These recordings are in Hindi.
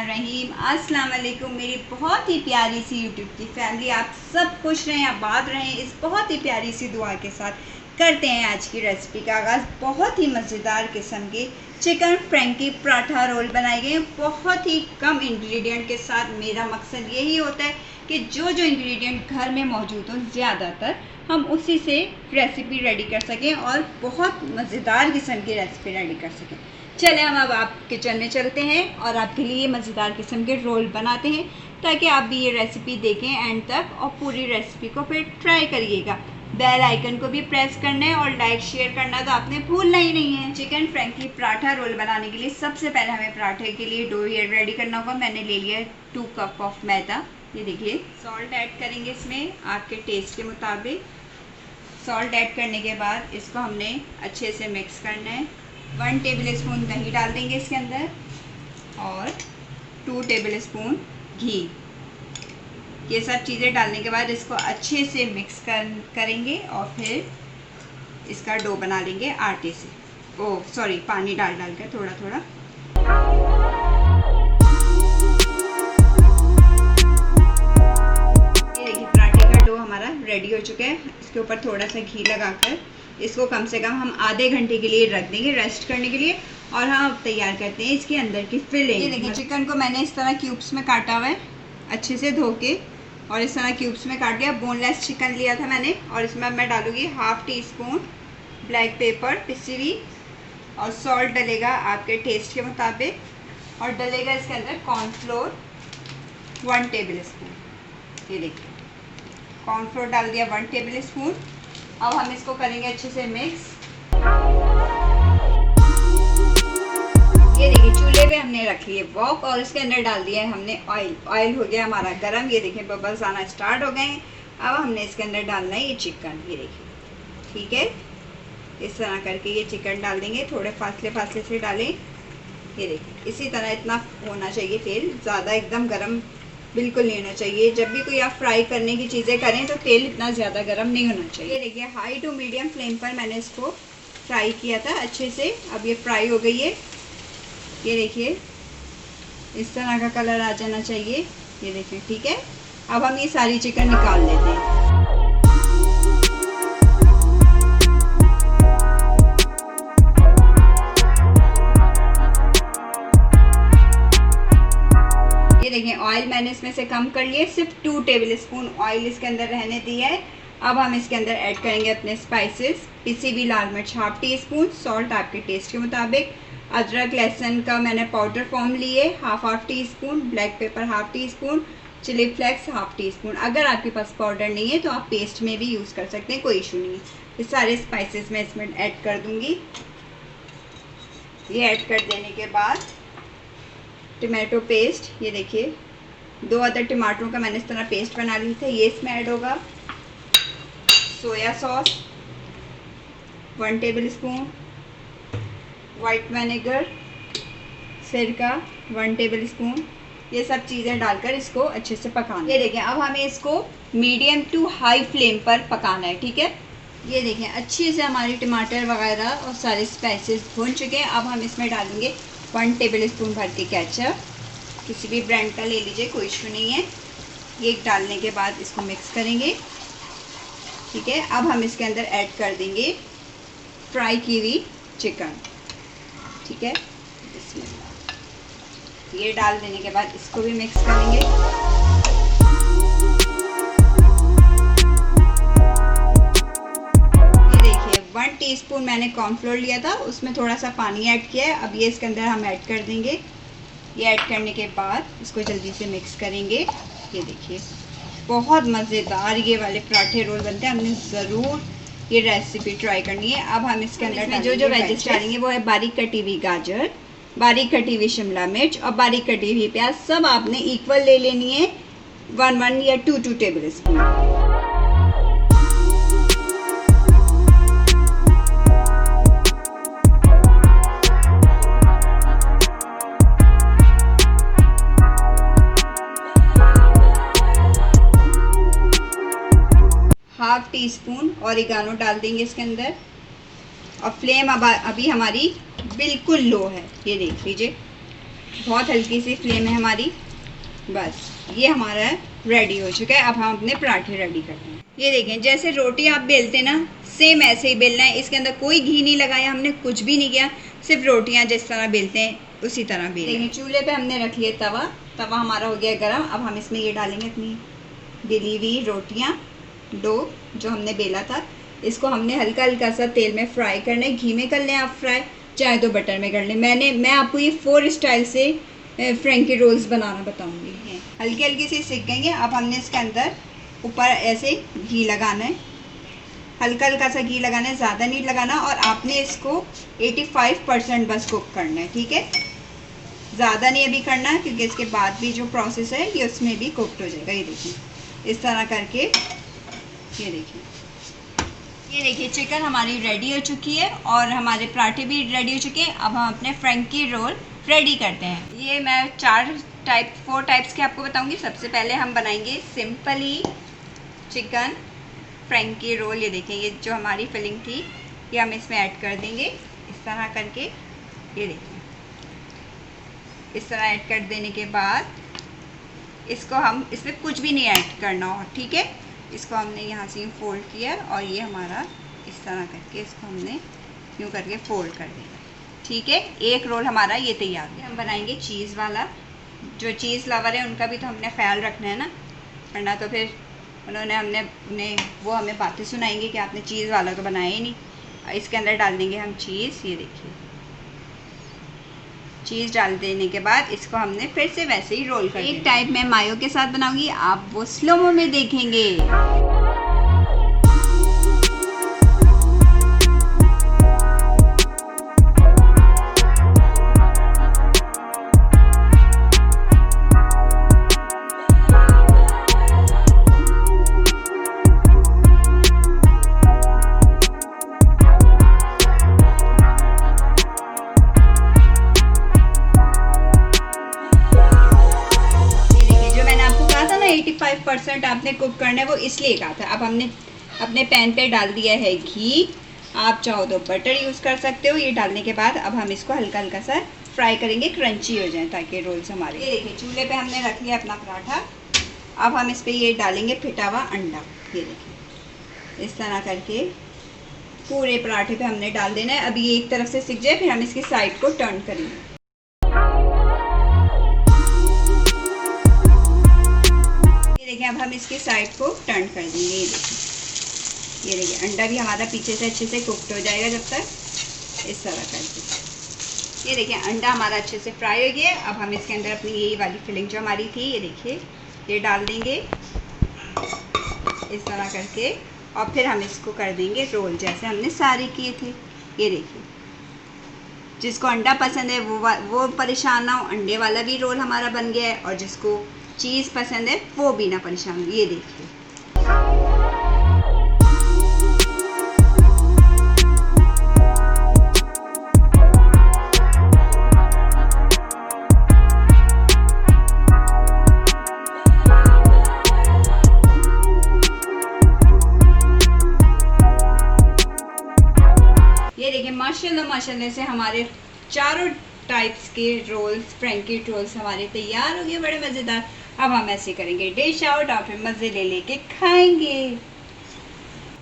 बिस्मिल्लाहिर्रहमानिर्रहीम। अस्सलाम वालेकुम मेरी बहुत ही प्यारी सी यूट्यूब की फैमिली, आप सब खुश रहें, आबाद रहें। इस बहुत ही प्यारी सी दुआ के साथ करते हैं आज की रेसिपी का आगाज़। बहुत ही मज़ेदार किस्म के चिकन फ्रैंकी पराठा रोल बनाए गए हैं बहुत ही कम इंग्रेडिएंट के साथ। मेरा मकसद यही होता है कि जो जो इंग्रेडिएंट घर में मौजूद हों ज़्यादातर हम उसी से रेसिपी रेडी कर सकें और बहुत मज़ेदार किस्म की रेसिपी रेडी कर सकें। चले हम अब आप किचन में चलते हैं और आपके लिए मज़ेदार किस्म के रोल बनाते हैं ताकि आप भी ये रेसिपी देखें एंड तक और पूरी रेसिपी को फिर ट्राई करिएगा। बेल आइकन को भी प्रेस करना है और लाइक शेयर करना तो आपने भूलना ही नहीं है। चिकन फ्रैंकी पराठा रोल बनाने के लिए सबसे पहले हमें पराठे के लिए डो रेडी करना होगा। मैंने ले लिया 2 कप ऑफ मैदा। ये देखिए, सॉल्ट ऐड करेंगे इसमें आपके टेस्ट के मुताबिक। सॉल्ट ऐड करने के बाद इसको हमने अच्छे से मिक्स करना है। 1 टेबल स्पून दही डाल देंगे इसके अंदर और 2 टेबल स्पून घी। ये सब चीज़ें डालने के बाद इसको अच्छे से मिक्स करेंगे और फिर इसका डो बना लेंगे आटे से। पानी डाल कर थोड़ा थोड़ा। ये देखिए, पराठे का डो हमारा रेडी हो चुका है। इसके ऊपर थोड़ा सा घी लगाकर इसको कम से कम हम आधे घंटे के लिए रख देंगे रेस्ट करने के लिए। और हम अब तैयार करते हैं इसके अंदर की फिलिंग। ये देखिए, चिकन को मैंने इस तरह क्यूब्स में काटा हुआ है अच्छे से धो के, और इस तरह क्यूब्स में काट लिया। बोनलेस चिकन लिया था मैंने और इसमें मैं डालूँगी 1/2 टीस्पून ब्लैक पेपर पिसी हुई, और सॉल्ट डलेगा आपके टेस्ट के मुताबिक, और डलेगा इसके अंदर कॉर्नफ्लोर 1 टेबल स्पून। ये देखिए, कॉर्नफ्लोर डाल दिया 1 टेबल स्पून। अब हम इसको करेंगे अच्छे से मिक्स। ये देखिए, चूल्हे पे हमने रख लिए वॉक और इसके अंदर डाल दिया है हमने ऑयल। ऑयल हो गया हमारा गरम। ये देखिए, बबल्स आना स्टार्ट हो गए हैं। अब हमने इसके अंदर डालना है ये चिकन। ये देखिए, ठीक है, इस तरह करके ये चिकन डाल देंगे। थोड़े फासले से डालें। ये देखिए, इसी तरह इतना होना चाहिए तेल, ज़्यादा एकदम गरम बिल्कुल नहीं होना चाहिए। जब भी कोई आप फ्राई करने की चीज़ें करें तो तेल इतना ज़्यादा गर्म नहीं होना चाहिए। ये देखिए, हाई टू मीडियम फ्लेम पर मैंने इसको फ्राई किया था अच्छे से। अब ये फ्राई हो गई है। ये देखिए, इस तरह का कलर आ जाना चाहिए। ये देखिए, ठीक है। अब हम ये सारी चिकन निकाल लेते हैं। ये देखिए, ऑयल मैंने इसमें से कम कर लिया, सिर्फ 2 टेबल स्पून ऑयल इसके अंदर रहने दिया है। अब हम इसके अंदर ऐड करेंगे अपने स्पाइसेस। पिसी हुई लाल मिर्च 1/2 टीस्पून, सॉल्ट आपके टेस्ट के मुताबिक, अदरक लहसुन का मैंने पाउडर फॉर्म लिए 1/2 teaspoon, black pepper 1/2 teaspoon, chilli flakes 1/2 teaspoon. अगर आपके पास पाउडर नहीं है तो आप पेस्ट में भी यूज़ कर सकते हैं, कोई इशू नहीं है। ये सारे स्पाइसेस मैं इसमें ऐड कर दूँगी। ये ऐड कर देने के बाद टमाटो पेस्ट, ये देखिए 2 अदर टमाटरों का मैंने इस तरह पेस्ट बना ली थी, ये इसमें ऐड होगा। Soya sauce 1 table spoon, white vinegar, सिरका 1 टेबल स्पून। ये सब चीज़ें डालकर इसको अच्छे से पकाना। ये देखिए, अब हमें इसको मीडियम टू हाई फ्लेम पर पकाना है, ठीक है। ये देखिए, अच्छे से हमारी टमाटर वगैरह और सारे स्पाइसेस भून चुके हैं। अब हम इसमें डालेंगे 1 टेबल स्पून भर के केचप। किसी भी ब्रांड का ले लीजिए, कोई इशू नहीं है। ये डालने के बाद इसको मिक्स करेंगे, ठीक है। अब हम इसके अंदर ऐड कर देंगे फ्राई की हुई चिकन, ठीक है। ये डाल देने के बाद इसको भी मिक्स करेंगे। ये देखिए, 1 टीस्पून मैंने कॉर्नफ्लोर लिया था, उसमें थोड़ा सा पानी ऐड किया है। अब ये इसके अंदर हम ऐड कर देंगे। ये ऐड करने के बाद इसको जल्दी से मिक्स करेंगे। ये देखिए, बहुत मज़ेदार ये वाले पराठे रोल बनते हैं। हमने ज़रूर ये रेसिपी ट्राई करनी है। अब हम इसके अंदर जो वेजेस डालेंगे वो है बारीक कटी हुई गाजर, बारीक कटी हुई शिमला मिर्च और बारीक कटी हुई प्याज। सब आपने इक्वल ले लेनी है, 1 या 2 टेबल स्पून। ½ टीस्पून ऑरिगानो डाल देंगे इसके अंदर, और फ्लेम अभी हमारी बिल्कुल लो है। ये देख लीजिए, बहुत हल्की सी फ्लेम है हमारी। बस ये हमारा रेडी हो चुका है। अब हम अपने पराठे रेडी करते हैं। ये देखें, जैसे रोटी आप बेलते ना, सेम ऐसे ही बेलना है। इसके अंदर कोई घी नहीं लगाया हमने, कुछ भी नहीं किया, सिर्फ रोटियां जिस तरह बेलते हैं उसी तरह बेल। देखिए चूल्हे पे हमने रख लिया तवा। तवा हमारा हो गया गरम। अब हम इसमें ये डालेंगे अपनी बेली हुई रोटियाँ, डो जो हमने बेला था। इसको हमने हल्का हल्का सा तेल में फ्राई करना है। घी में कर लें आप फ्राई, चाहे तो बटर में कर लें। मैं आपको ये 4 स्टाइल से फ्रेंकी रोल्स बनाना बताऊंगी। हल्की हल्की सी सिक गई है। अब हमने इसके अंदर ऊपर ऐसे घी लगाना है, हल्का हल्का सा घी लगाना है, ज़्यादा नहीं लगाना। और आपने इसको 85% बस कुक करना है, ठीक है। ज़्यादा नहीं अभी करना है, क्योंकि इसके बाद भी जो प्रोसेस है ये उसमें भी कुकड हो जाएगा। ये देखिए इस तरह करके, ये देखिए चिकन हमारी रेडी हो चुकी है और हमारे पराठे भी रेडी हो चुके हैं। अब हम अपने फ्रेंकी रोल रेडी करते हैं। ये मैं 4 टाइप्स के आपको बताऊंगी। सबसे पहले हम बनाएंगे सिंपली चिकन फ्रेंकी रोल। ये देखें, ये जो हमारी फिलिंग थी ये हम इसमें ऐड कर देंगे इस तरह करके। ये देखिए इस तरह ऐड कर देने के बाद इसको हम इसमें कुछ भी नहीं ऐड करना हो, ठीक है। इसको हमने यहाँ से फोल्ड किया और ये हमारा इस तरह करके इसको हमने यूँ करके फोल्ड कर दिया, ठीक है। एक रोल हमारा ये तैयार है। हम बनाएंगे चीज़ वाला। जो चीज़ लवर है उनका भी तो हमने ख्याल रखना है ना, वरना तो फिर वो हमें बातें सुनाएंगे कि आपने चीज़ वाला तो बनाया ही नहीं। इसके अंदर डाल देंगे हम चीज़। ये देखिए चीज़ डाल देने के बाद इसको हमने फिर से वैसे ही रोल कर दिया। एक टाइप मैं मायो के साथ बनाऊंगी, आप वो स्लोमो में देखेंगे। था ना 85% आपने कुक करना है, वो इसलिए कहा था। अब हमने अपने पैन पे डाल दिया है घी। आप चाहो तो बटर यूज़ कर सकते हो। ये डालने के बाद अब हम इसको हल्का हल्का सा फ्राई करेंगे, क्रंची हो जाए ताकि रोल्स हमारे। ये देखिए चूल्हे पे हमने रख लिया अपना पराठा। अब हम इस पर ये डालेंगे फिटा हुआ अंडा। ये देखिए इस तरह करके पूरे पराठे पे हमने डाल देना है। अभी ये एक तरफ से सिक जाए, फिर हम इसकी साइड को टर्न करेंगे। देखिए अब हम इसकी साइड को टर्न कर देंगे। ये देखिए अंडा भी हमारा पीछे से अच्छे से कुक्ड हो जाएगा जब तक, इस तरह करके। ये देखिए अंडा हमारा अच्छे से फ्राई हो गया। अब हम इसके अंदर अपनी यही वाली फिलिंग जो हमारी थी, ये देखिए ये डाल देंगे इस तरह करके। और फिर हम इसको कर देंगे रोल जैसे हमने सारे किए थे। ये देखिए जिसको अंडा पसंद है वो परेशान ना हो, अंडे वाला भी रोल हमारा बन गया है। और जिसको चीज़ पसंद है वो भी ना परेशान हो। ये देखिए माशाल्लाह से हमारे चारों टाइप्स के रोल्स फ्रेंकी रोल्स हमारे तैयार हो गए, बड़े मज़ेदार। अब हम ऐसे करेंगे डिश आउट और फिर मज़े ले लेके खाएंगे।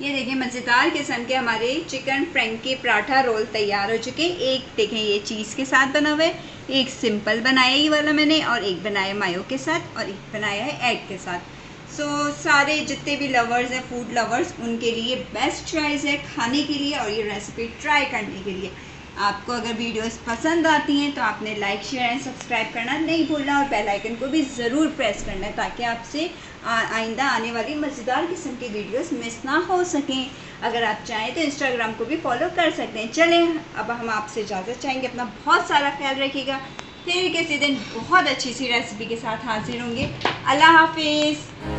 ये देखिए मज़ेदार किस्म के हमारे चिकन फ्रेंकी पराठा रोल तैयार हो चुके। एक देखें ये चीज़ के साथ बना हुआ है, एक सिंपल बनाया ये वाला मैंने, और एक बनाया मायो के साथ, और एक बनाया है एग के साथ। सारे जितने भी लवर्स हैं, फूड लवर्स, उनके लिए बेस्ट चॉइस है खाने के लिए और ये रेसिपी ट्राई करने के लिए। आपको अगर वीडियोस पसंद आती हैं तो आपने लाइक शेयर एंड सब्सक्राइब करना नहीं भूलना, और बेल आइकन को भी ज़रूर प्रेस करना है ताकि आपसे आइंदा आने वाली मज़ेदार किस्म की वीडियोस मिस ना हो सकें। अगर आप चाहें तो इंस्टाग्राम को भी फॉलो कर सकते हैं। चलें अब हम आपसे इजाज़त चाहेंगे। अपना बहुत सारा ख्याल रखिएगा। फिर किसी दिन बहुत अच्छी सी रेसिपी के साथ हाजिर होंगे। अल्लाह हाफिज़।